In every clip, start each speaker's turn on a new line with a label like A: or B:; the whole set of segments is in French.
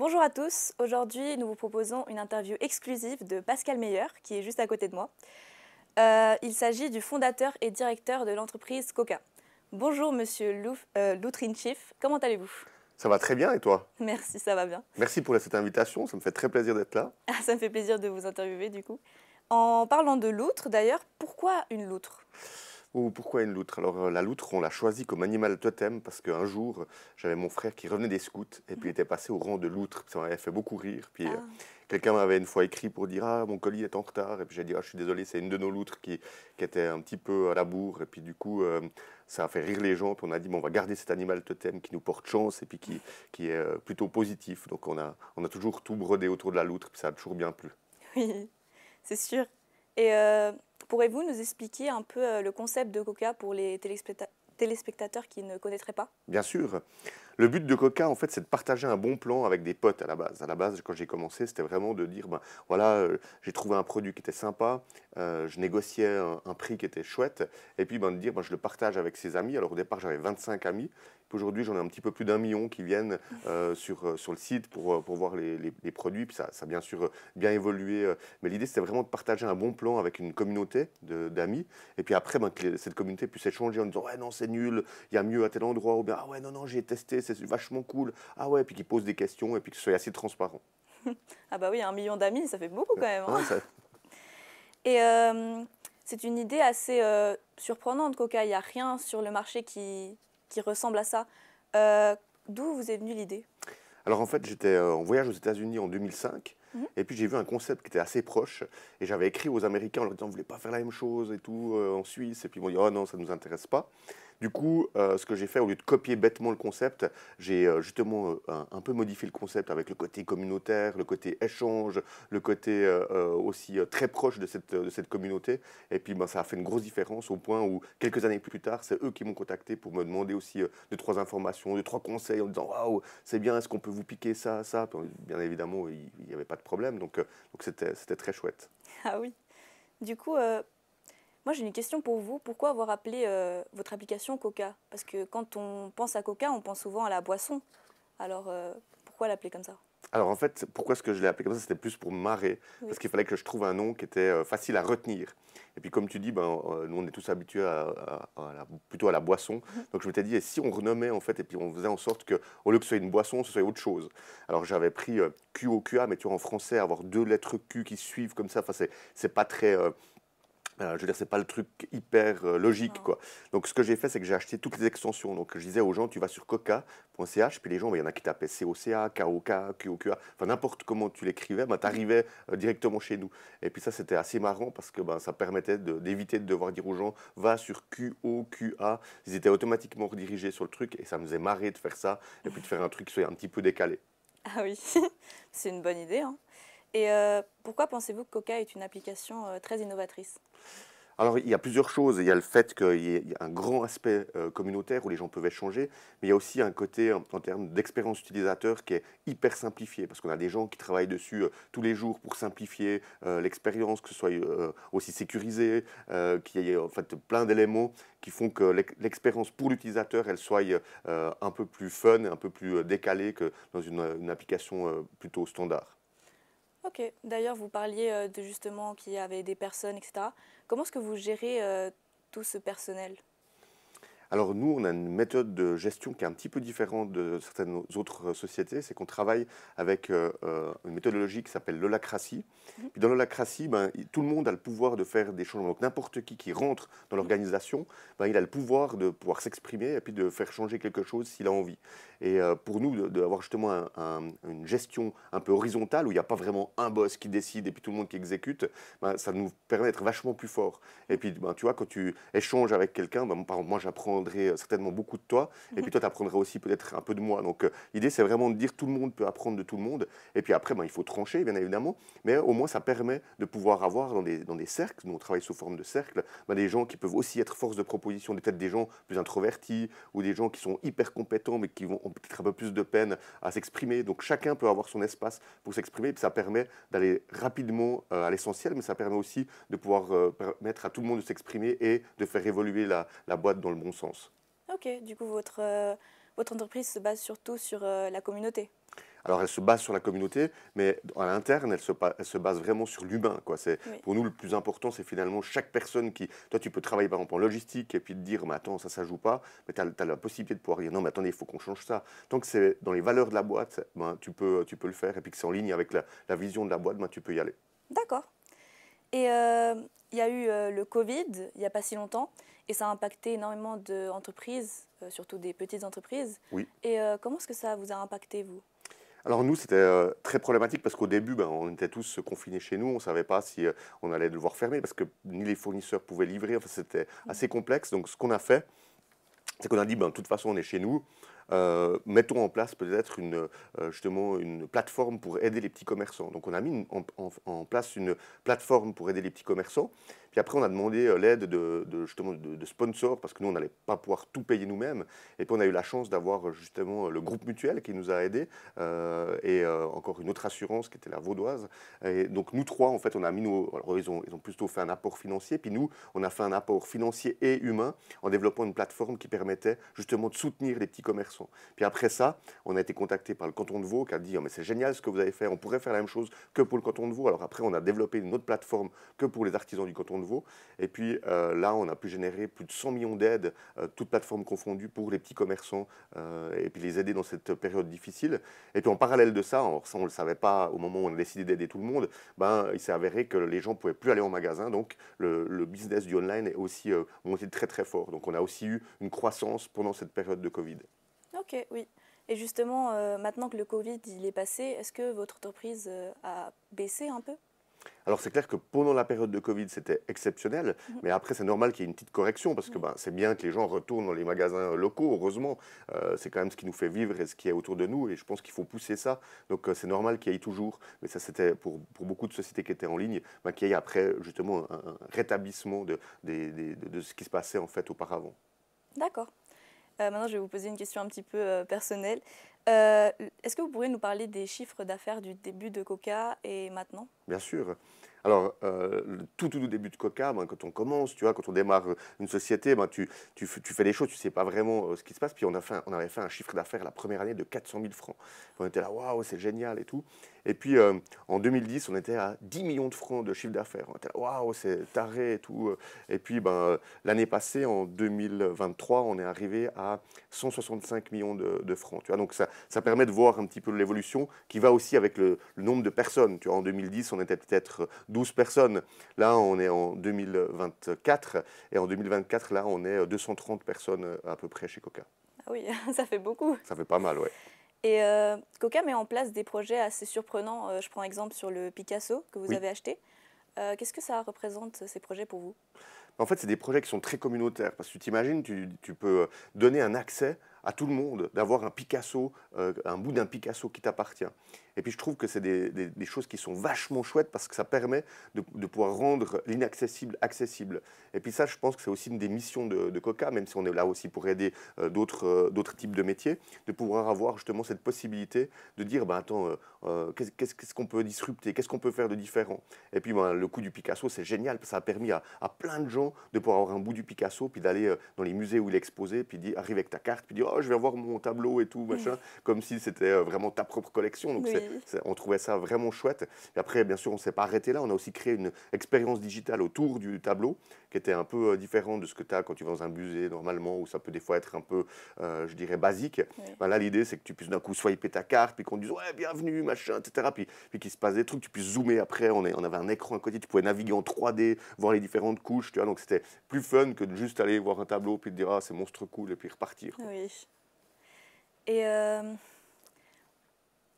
A: Bonjour à tous, aujourd'hui nous vous proposons une interview exclusive de Pascal Meyer qui est juste à côté de moi. Il s'agit du fondateur et directeur de l'entreprise Coca. Bonjour monsieur Loutrinchif, comment allez-vous?
B: Ça va très bien et toi?
A: Merci, ça va bien.
B: Merci pour cette invitation, ça me fait très plaisir d'être là.
A: Ah, ça me fait plaisir de vous interviewer du coup. En parlant de loutre d'ailleurs, pourquoi une loutre?
B: Ou pourquoi une loutre? Alors la loutre, on l'a choisie comme animal totem parce qu'un jour, j'avais mon frère qui revenait des scouts et puis il
A: Mhm.
B: était passé au rang de loutre. Ça m'avait fait beaucoup rire. Puis
A: Ah,
B: quelqu'un m'avait une fois écrit pour dire ah mon colis est en retard et puis j'ai dit ah je suis désolé, c'est une de nos loutres qui était un petit peu à la bourre et puis du coup ça a fait rire les gens puis on a dit bon, on va garder cet animal totem qui nous porte chance et puis qui est plutôt positif. Donc on a toujours tout brodé autour de la loutre puis ça a toujours bien plu.
A: oui, c'est sûr. Et pourrez-vous nous expliquer un peu le concept de Coca pour les téléspectateurs qui ne connaîtraient pas?
B: Bien sûr. Le but de Coca, en fait, c'est de partager un bon plan avec des potes à la base. À la base, quand j'ai commencé, c'était vraiment de dire, ben voilà, j'ai trouvé un produit qui était sympa, je négociais un prix qui était chouette, et puis ben, de dire, ben, je le partage avec ses amis. Alors au départ, j'avais 25 amis, puis aujourd'hui, j'en ai un petit peu plus d'1 million qui viennent sur le site pour voir les produits. Puis ça a bien sûr bien évolué, mais l'idée, c'était vraiment de partager un bon plan avec une communauté d'amis, et puis après, ben, que cette communauté puisse échanger en disant, ouais, non, c'est nul, il y a mieux à tel endroit, ou bien, ah ouais, non, non, j'ai testé, c'est vachement cool. Ah ouais, puis qu'ils posent des questions et puis que ce soit assez transparent.
A: Ah bah oui, 1 million d'amis, ça fait beaucoup quand même, hein.
B: Hein,
A: Et c'est une idée assez surprenante, Coca. Il n'y a rien sur le marché qui ressemble à ça. Euh, D'où vous est venue l'idée?
B: Alors en fait, j'étais en voyage aux États-Unis en 2005
A: Mhm.
B: et puis j'ai vu un concept qui était assez proche et j'avais écrit aux Américains en leur disant vous voulez pas faire la même chose et tout en Suisse et puis ils m'ont dit oh non ça nous intéresse pas. Du coup, ce que j'ai fait, au lieu de copier bêtement le concept, j'ai justement un peu modifié le concept avec le côté communautaire, le côté échange, le côté aussi très proche de cette communauté. Et puis, ben, ça a fait une grosse différence au point où, quelques années plus tard, c'est eux qui m'ont contacté pour me demander aussi deux, trois informations, deux, trois conseils en disant waouh, c'est bien, est-ce qu'on peut vous piquer ça, ça. Puis, bien évidemment, il n'y avait pas de problème. Donc c'était très chouette.
A: Ah oui. Du coup, moi j'ai une question pour vous. Pourquoi avoir appelé votre application Coca? Parce que quand on pense à Coca, on pense souvent à la boisson. Alors pourquoi l'appeler comme ça?
B: Alors en fait, pourquoi est-ce que je l'ai appelé comme ça? C'était plus pour me marrer,
A: Oui.
B: parce qu'il fallait que je trouve un nom qui était facile à retenir. Et puis comme tu dis, ben, nous on est tous habitués plutôt à la boisson.
A: Mhm.
B: Donc je m'étais dit, et si on renommait en fait, et puis on faisait en sorte que au lieu que ce soit une boisson, ce soit autre chose. Alors j'avais pris QOQA, mais tu vois en français, avoir deux lettres Q qui suivent comme ça, enfin, c'est pas très... je veux dire, c'est pas le truc hyper logique,
A: Non.
B: quoi. Donc, ce que j'ai fait, c'est que j'ai acheté toutes les extensions. Donc, je disais aux gens, tu vas sur coca.ch, puis les gens, ben, il y en a qui tapaient COCA, KOK, QOQA, enfin n'importe comment tu l'écrivais, ben, tu arrivais directement chez nous. Et puis ça, c'était assez marrant parce que ben, ça permettait d'éviter de devoir dire aux gens, va sur QOQA. Ils étaient automatiquement redirigés sur le truc et ça me faisait marrer de faire ça et puis de faire un truc qui soit un petit peu décalé.
A: Ah oui, c'est une bonne idée, hein. Et pourquoi pensez-vous que Coca est une application très innovatrice?
B: Alors, il y a plusieurs choses. Il y a le fait qu'il y a un grand aspect communautaire où les gens peuvent échanger, mais il y a aussi un côté en termes d'expérience utilisateur qui est hyper simplifié, parce qu'on a des gens qui travaillent dessus tous les jours pour simplifier l'expérience, que ce soit aussi sécurisé, qu'il y ait en fait plein d'éléments qui font que l'expérience pour l'utilisateur, elle soit un peu plus fun, un peu plus décalée que dans une application plutôt standard.
A: Ok, d'ailleurs, vous parliez de justement qu'il y avait des personnes, etc. Comment est-ce que vous gérez tout ce personnel?
B: Alors nous, on a une méthode de gestion qui est un petit peu différente de certaines autres sociétés, c'est qu'on travaille avec une méthodologie qui s'appelle l'holacratie.
A: Mhm,
B: Puis dans l'holacratie, ben, tout le monde a le pouvoir de faire des changements. Donc n'importe qui rentre dans
A: mhm.
B: l'organisation, ben, il a le pouvoir de pouvoir s'exprimer et puis de faire changer quelque chose s'il a envie. Et pour nous, d'avoir justement une gestion un peu horizontale, où il n'y a pas vraiment un boss qui décide et puis tout le monde qui exécute, ben, ça nous permet d'être vachement plus fort. Et puis, ben, tu vois, quand tu échanges avec quelqu'un, ben, par exemple, moi, j'apprendrai certainement beaucoup de toi, et
A: Mhm.
B: puis toi, tu apprendras aussi peut-être un peu de moi. Donc, l'idée, c'est vraiment de dire tout le monde peut apprendre de tout le monde. Et puis après, ben, il faut trancher, bien évidemment, mais au moins, ça permet de pouvoir avoir dans des cercles, nous, on travaille sous forme de cercle, ben, des gens qui peuvent aussi être force de proposition, peut-être des gens plus introvertis, ou des gens qui sont hyper compétents, mais qui ont peut-être un peu plus de peine à s'exprimer. Donc, chacun peut avoir son espace pour s'exprimer, et puis ça permet d'aller rapidement à l'essentiel, mais ça permet aussi de pouvoir permettre à tout le monde de s'exprimer et de faire évoluer la boîte dans le bon sens.
A: Ok, du coup, votre entreprise se base surtout sur la communauté.
B: Alors, elle se base sur la communauté, mais à l'interne, elle se base vraiment sur l'humain, quoi.
A: Oui,
B: Pour nous, le plus important, c'est finalement chaque personne qui... Toi, tu peux travailler, par exemple, en logistique et puis te dire, mais attends, ça joue pas. Mais tu as la possibilité de pouvoir dire, non, mais attendez, il faut qu'on change ça. Tant que c'est dans les valeurs de la boîte, ben, tu peux le faire. Et puis que c'est en ligne avec la vision de la boîte, ben, tu peux y aller.
A: d'accord. Et il y a eu le Covid il n'y a pas si longtemps et ça a impacté énormément d'entreprises, surtout des petites entreprises.
B: Oui.
A: Et comment est-ce que ça vous a impacté, vous?
B: Alors nous, c'était très problématique parce qu'au début, ben, on était tous confinés chez nous. On ne savait pas si on allait devoir fermer parce que ni les fournisseurs pouvaient livrer. Enfin, c'était assez complexe. Donc ce qu'on a fait, c'est qu'on a dit, ben, de toute façon, on est chez nous. Mettons en place peut-être justement une plateforme pour aider les petits commerçants. Donc on a mis en place une plateforme pour aider les petits commerçants. Puis après, on a demandé l'aide justement de sponsors parce que nous, on n'allait pas pouvoir tout payer nous-mêmes. Et puis on a eu la chance d'avoir justement le groupe Mutuel qui nous a aidés et encore une autre assurance qui était la Vaudoise. Et donc nous trois, en fait, on a mis nos... Alors, ils ont plutôt fait un apport financier. Puis nous, on a fait un apport financier et humain en développant une plateforme qui permettait justement de soutenir les petits commerçants. Puis après ça, on a été contacté par le canton de Vaud qui a dit oh, mais c'est génial ce que vous avez fait, on pourrait faire la même chose que pour le canton de Vaud. Alors après, on a développé une autre plateforme que pour les artisans du canton de Vaud. Et puis là, on a pu générer plus de 100 millions d'aides, toutes plateformes confondues, pour les petits commerçants et puis les aider dans cette période difficile. Et puis en parallèle de ça, ça on ne le savait pas au moment où on a décidé d'aider tout le monde, ben, il s'est avéré que les gens ne pouvaient plus aller en magasin. Donc le business du online est aussi monté très très fort. Donc on a aussi eu une croissance pendant cette période de Covid.
A: Ok, oui. Et justement, maintenant que le Covid il est passé, est-ce que votre entreprise a baissé un peu?
B: Alors c'est clair que pendant la période de Covid, c'était exceptionnel,
A: Mhm.
B: mais après c'est normal qu'il y ait une petite correction parce que
A: Oui.
B: ben, c'est bien que les gens retournent dans les magasins locaux, heureusement. C'est quand même ce qui nous fait vivre et ce qui est autour de nous et je pense qu'il faut pousser ça. Donc c'est normal qu'il y ait toujours, mais ça c'était pour beaucoup de sociétés qui étaient en ligne, ben, qu'il y ait après justement un rétablissement de ce qui se passait en fait auparavant.
A: D'accord. Maintenant, je vais vous poser une question un petit peu personnelle. Est-ce que vous pourriez nous parler des chiffres d'affaires du début de Coca et maintenant?
B: Bien sûr. Alors, le tout début de Coca, ben, quand on commence, tu vois, quand on démarre une société, ben, tu fais des choses, tu ne sais pas vraiment ce qui se passe. Puis on avait fait un chiffre d'affaires la première année de 400 000 francs. On était là, waouh, c'est génial et tout. Et puis en 2010, on était à 10 millions de francs de chiffre d'affaires. On était là, waouh, c'est taré et tout. Et puis ben, l'année passée, en 2023, on est arrivé à 165 millions de francs. Tu vois, donc ça permet de voir un petit peu l'évolution qui va aussi avec le nombre de personnes. Tu vois, en 2010, on était peut-être 12 personnes. Là, on est en 2024 et en 2024, là, on est 230 personnes à peu près chez Coca.
A: Ah oui, ça fait beaucoup.
B: Ça fait pas mal, ouais.
A: Et Coca met en place des projets assez surprenants. Je prends exemple sur le Picasso que vous
B: Oui.
A: avez acheté. Qu'est-ce que ça représente, ces projets pour vous?
B: En fait, c'est des projets qui sont très communautaires parce que tu t'imagines, tu peux donner un accès à tout le monde, d'avoir un Picasso, un bout d'un Picasso qui t'appartient. Et puis je trouve que c'est des choses qui sont vachement chouettes parce que ça permet de pouvoir rendre l'inaccessible accessible. Et puis ça, je pense que c'est aussi une des missions de Coca, même si on est là aussi pour aider d'autres types de métiers, de pouvoir avoir justement cette possibilité de dire, ben attends, qu'est-ce qu'on peut disrupter, qu'est-ce qu'on peut faire de différent. Et puis ben, le coup du Picasso, c'est génial, parce que ça a permis à plein de gens de pouvoir avoir un bout du Picasso, puis d'aller dans les musées où il est exposé, puis arriver avec ta carte, puis dire, oh, je vais voir mon tableau et tout, machin, comme si c'était vraiment ta propre collection. Donc
A: Oui,
B: on trouvait ça vraiment chouette. Et après, bien sûr, on ne s'est pas arrêté là. On a aussi créé une expérience digitale autour du tableau qui était un peu différente de ce que tu as quand tu vas dans un musée normalement, où ça peut des fois être un peu, je dirais, basique.
A: oui.
B: Ben là, l'idée, c'est que tu puisses d'un coup swiper ta carte, puis qu'on te dise, ouais, bienvenue, machin, etc. Puis qu'il se passe des trucs, tu puisses zoomer après. On avait un écran à côté, tu pouvais naviguer en 3D, voir les différentes couches, tu vois. Donc c'était plus fun que de juste aller voir un tableau, puis te dire, ah, c'est monstre cool, et puis repartir, quoi.
A: Oui. Et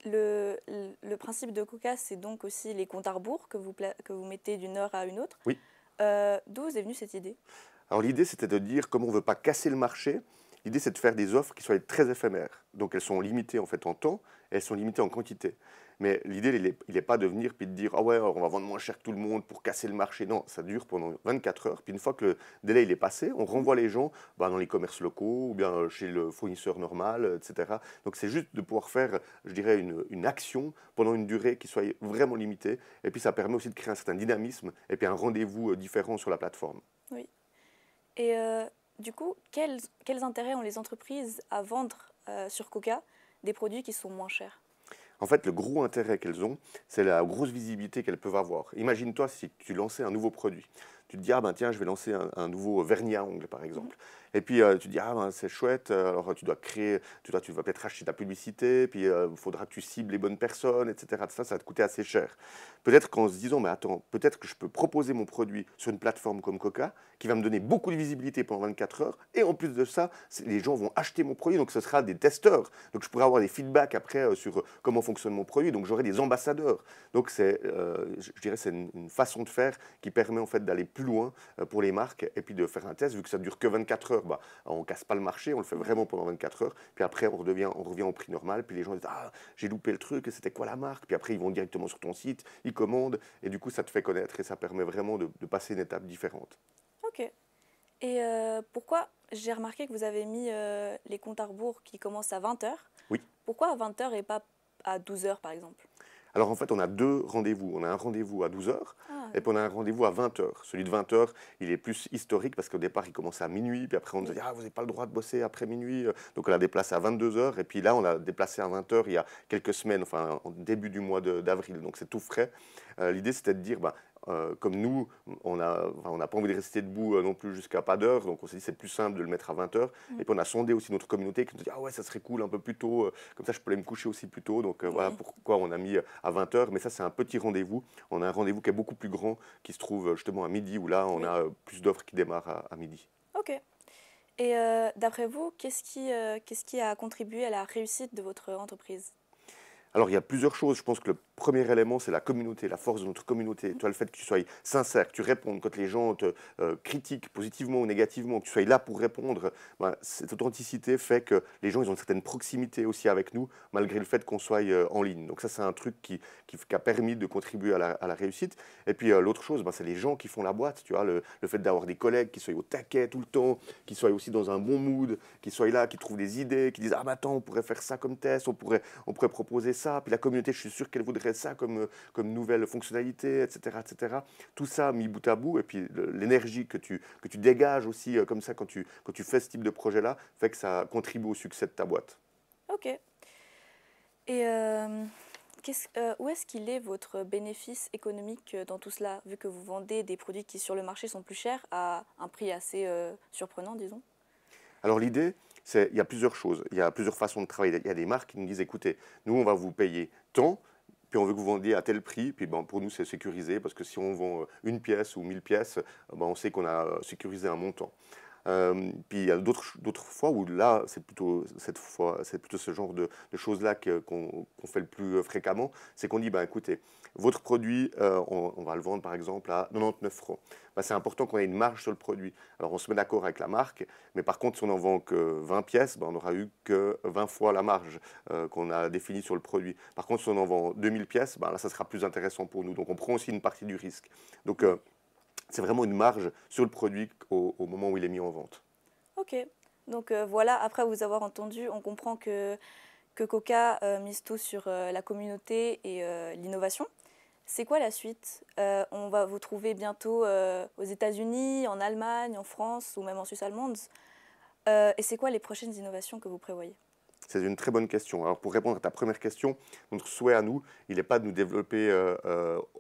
A: le principe de Coca, c'est donc aussi les comptes à rebours que vous mettez d'une heure à une autre.
B: Oui.
A: D'où vous est venue cette idée?
B: Alors l'idée, c'était de dire, comme on ne veut pas casser le marché, l'idée, c'est de faire des offres qui soient très éphémères. Donc elles sont limitées en fait en temps, et elles sont limitées en quantité. Mais l'idée, il n'est pas de venir puis de dire, ah ouais, on va vendre moins cher que tout le monde pour casser le marché. Non, ça dure pendant 24 heures. Puis une fois que le délai il est passé, on renvoie les gens bah, dans les commerces locaux ou bien chez le fournisseur normal, etc. Donc c'est juste de pouvoir faire, je dirais, une action pendant une durée qui soit vraiment limitée. Et puis ça permet aussi de créer un certain dynamisme et puis un rendez-vous différent sur la plateforme.
A: Oui. Et du coup, quels intérêts ont les entreprises à vendre sur Coca des produits qui sont moins chers?
B: En fait, le gros intérêt qu'elles ont, c'est la grosse visibilité qu'elles peuvent avoir. Imagine-toi si tu lançais un nouveau produit. Tu te dis, ah ben tiens, je vais lancer un nouveau vernis à ongles, par
A: Mhm.
B: exemple. Et puis tu te dis, ah ben c'est chouette, alors tu dois créer, tu vas peut-être acheter ta publicité, puis il faudra que tu cibles les bonnes personnes, etc. Ça va te coûter assez cher. Peut-être qu'en se disant, mais attends, peut-être que je peux proposer mon produit sur une plateforme comme Coca, qui va me donner beaucoup de visibilité pendant 24 heures, et en plus de ça, les gens vont acheter mon produit, donc ce sera des testeurs. Donc je pourrais avoir des feedbacks après sur comment fonctionne mon produit, donc j'aurai des ambassadeurs. Donc je dirais c'est une façon de faire qui permet en fait d'aller plus loin pour les marques et puis de faire un test. Vu que ça dure que 24 heures, bah, on ne casse pas le marché, on le fait vraiment pendant 24 heures. Puis après, on revient au prix normal. Puis les gens disent, ah, j'ai loupé le truc, c'était quoi la marque? Puis après, ils vont directement sur ton site, ils commandent et du coup, ça te fait connaître et ça permet vraiment de passer une étape différente.
A: Ok. Et pourquoi j'ai remarqué que vous avez mis les comptes à rebours qui commencent à 20 heures.
B: Oui.
A: Pourquoi à 20 heures et pas à 12 heures par exemple?
B: Alors en fait, on a deux rendez-vous. On a un rendez-vous à 12 heures
A: Ah,
B: et puis on a un rendez-vous à 20 heures. Celui de 20 heures, il est plus historique parce qu'au départ, il commençait à minuit. Puis après, on nous a
A: oui.
B: dit, ah, vous n'avez pas le droit de bosser après minuit. Donc on l'a déplacé à 22 heures. Et puis là, on l'a déplacé à 20 heures il y a quelques semaines, enfin, en début du mois d'avril. Donc c'est tout frais. L'idée, c'était de dire, bah, comme nous, on n'a pas envie de rester debout non plus jusqu'à pas d'heure, donc on s'est dit c'est plus simple de le mettre à 20 heures.
A: Mm.
B: Et puis on a sondé aussi notre communauté qui nous a dit ah ouais, ça serait cool un peu plus tôt, comme ça je peux aller me coucher aussi plus tôt. Donc voilà
A: Oui.
B: pourquoi on a mis à 20 heures. Mais ça, c'est un petit rendez-vous. On a un rendez-vous qui est beaucoup plus grand, qui se trouve justement à midi, où là on
A: Oui.
B: a plus d'offres qui démarrent à midi.
A: Ok. Et d'après vous, qu'est-ce qui a contribué à la réussite de votre entreprise?
B: Alors, il y a plusieurs choses. Je pense que le premier élément, c'est la communauté, la force de notre communauté. Tu vois, le fait que tu sois sincère, que tu répondes quand les gens te critiquent positivement ou négativement, que tu sois là pour répondre, ben, cette authenticité fait que les gens, ils ont une certaine proximité aussi avec nous, malgré le fait qu'on soit en ligne. Donc ça, c'est un truc qui a permis de contribuer à la réussite. Et puis, l'autre chose, ben, c'est les gens qui font la boîte. Tu vois, le fait d'avoir des collègues qui soient au taquet tout le temps, qui soient aussi dans un bon mood, qui soient là, qui trouvent des idées, qui disent « Ah, mais attends, on pourrait faire ça comme test, on pourrait proposer ça. » Puis la communauté, je suis sûr qu'elle voudrait ça comme nouvelle fonctionnalité, etc., etc. Tout ça mis bout à bout, et puis l'énergie que tu dégages aussi comme ça quand tu fais ce type de projet-là, fait que ça contribue au succès de ta boîte.
A: Ok. Et où est-ce qu'il est votre bénéfice économique dans tout cela, vu que vous vendez des produits qui sur le marché sont plus chers à un prix assez surprenant, disons?
B: Alors l'idée, c'est il y a plusieurs choses, il y a plusieurs façons de travailler. Il y a des marques qui nous disent, écoutez, nous on va vous payer tant, puis on veut que vous vendiez à tel prix, puis ben, pour nous c'est sécurisé, parce que si on vend une pièce ou 1000 pièces, ben, on sait qu'on a sécurisé un montant. Puis il y a d'autres fois où là, c'est plutôt ce genre de choses-là qu'on fait le plus fréquemment. C'est qu'on dit, ben, écoutez, votre produit, on va le vendre par exemple à 99 francs. Ben, c'est important qu'on ait une marge sur le produit. Alors on se met d'accord avec la marque, mais par contre, si on n'en vend que 20 pièces, ben, on n'aura eu que 20 fois la marge qu'on a définie sur le produit. Par contre, si on en vend 2000 pièces, ben, là, ça sera plus intéressant pour nous. Donc on prend aussi une partie du risque. Donc c'est vraiment une marge sur le produit au moment où il est mis en vente.
A: Ok. Donc voilà, après vous avoir entendu, on comprend que Coca mise tout sur la communauté et l'innovation. C'est quoi la suite? On va vous trouver bientôt aux États-Unis, en Allemagne, en France ou même en Suisse allemande. Et c'est quoi les prochaines innovations que vous prévoyez?
B: C'est une très bonne question. Alors pour répondre à ta première question, notre souhait à nous, il n'est pas de nous développer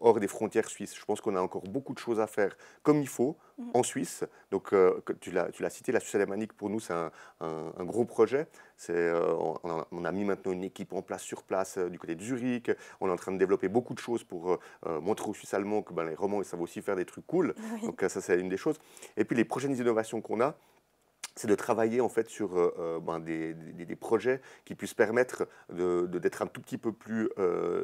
B: hors des frontières suisses. Je pense qu'on a encore beaucoup de choses à faire comme il faut
A: Mhm.
B: en Suisse. Donc tu l'as cité, la Suisse alémanique pour nous c'est un gros projet. On a mis maintenant une équipe en place sur place du côté de Zurich. On est en train de développer beaucoup de choses pour montrer aux Suisses allemands que ben, les Romands ils savent aussi faire des trucs cool.
A: Oui.
B: Donc ça c'est une des choses. Et puis les prochaines innovations qu'on a, c'est de travailler en fait sur ben, des projets qui puissent permettre d'être un tout petit peu plus,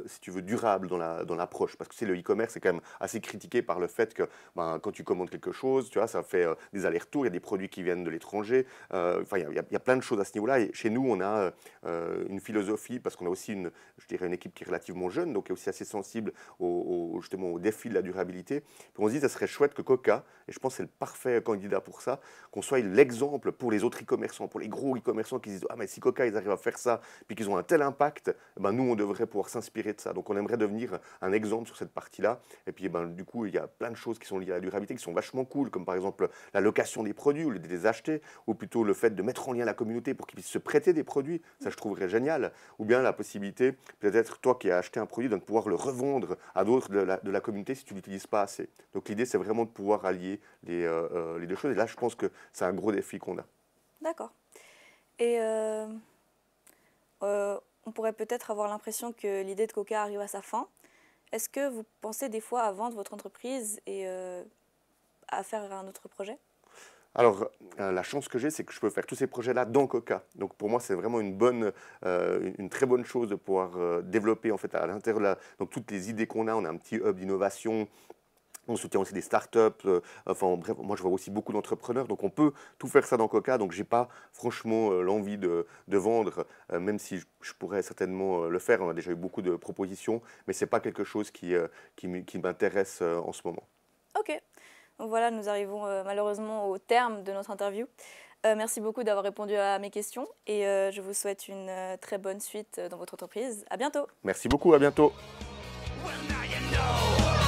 B: si tu veux, durable dans l'approche. Parce que c'est le e-commerce, c'est quand même assez critiqué par le fait que ben, quand tu commandes quelque chose, tu vois, ça fait des allers-retours, il y a des produits qui viennent de l'étranger. Enfin, il y a plein de choses à ce niveau-là. Et chez nous, on a une philosophie, parce qu'on a aussi je dirais une équipe qui est relativement jeune, donc qui est aussi assez sensible justement au défi de la durabilité. Puis on se dit, ça serait chouette que Coca, et je pense que c'est le parfait candidat pour ça, qu'on soit l'exemple exemple, pour les autres e-commerçants, pour les gros e-commerçants qui disent « Ah, mais si Coca, ils arrivent à faire ça, puis qu'ils ont un tel impact, eh ben, nous, on devrait pouvoir s'inspirer de ça. » Donc, on aimerait devenir un exemple sur cette partie-là. Et puis, eh ben, du coup, il y a plein de choses qui sont liées à la durabilité, qui sont vachement cool, comme par exemple la location des produits, ou de les acheter, ou plutôt le fait de mettre en lien la communauté pour qu'ils puissent se prêter des produits. Ça, je trouverais génial. Ou bien la possibilité, peut-être toi qui as acheté un produit, de pouvoir le revendre à d'autres de la communauté si tu ne l'utilises pas assez. Donc, l'idée, c'est vraiment de pouvoir allier les deux choses. Et là, je pense que c'est un gros défi qu'on a.
A: D'accord. Et on pourrait peut-être avoir l'impression que l'idée de Coca arrive à sa fin. Est-ce que vous pensez des fois à vendre votre entreprise et à faire un autre projet?
B: Alors, la chance que j'ai, c'est que je peux faire tous ces projets-là dans Coca. Donc, pour moi, c'est vraiment une très bonne chose de pouvoir développer en fait à l'intérieur. Donc, toutes les idées qu'on a, on a un petit hub d'innovation. On soutient aussi des startups. Enfin, bref, moi, je vois aussi beaucoup d'entrepreneurs. Donc, on peut tout faire ça dans Coca. Donc, j'ai pas franchement l'envie de vendre, même si je pourrais certainement le faire. On a déjà eu beaucoup de propositions, mais c'est pas quelque chose qui m'intéresse en ce moment.
A: Ok. Donc voilà, nous arrivons malheureusement au terme de notre interview. Merci beaucoup d'avoir répondu à mes questions et je vous souhaite une très bonne suite dans votre entreprise. À bientôt.
B: Merci beaucoup, à bientôt.
C: Well, now you know.